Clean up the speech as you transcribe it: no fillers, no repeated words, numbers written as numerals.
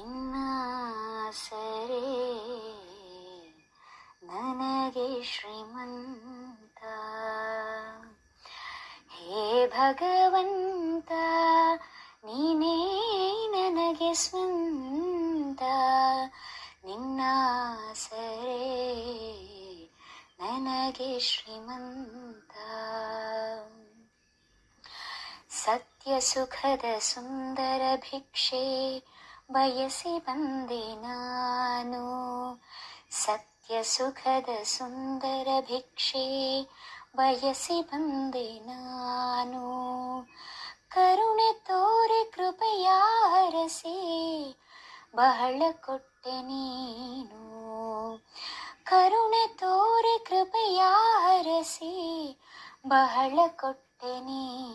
ನಿನ್ನ ಸರೆ ನನಗೆ ಶ್ರೀಮಂತ. ಹೇ ಭಗವಂತ, ನೀನೇ ನನಗೆ ಸ್ವಂತ. ನಿನ್ನ ಸರೆ ನನಗೆ ಶ್ರೀಮಂತ. ಸತ್ಯ ಸುಖದ ಸುಂದರ ಭಿಕ್ಷೆ ಬಯಸಿ ಬಂದೆ ನಾನು. ಸತ್ಯ ಸುಖದ ಸುಂದರ ಭಿಕ್ಷೆ ಬಯಸಿ ಬಂದೆ ನಾನು. ಕರುಣೆ ತೋರೆ ಕೃಪೆಯ ಹರಸಿ ಬಹಳ ಕೊಟ್ಟೆ ನೀನು. ಕರುಣೆ ತೋರೆ ಕೃಪೆಯ ಹರಸಿ ಬಹಳ ಕೊಟ್ಟೆ ನೀನು.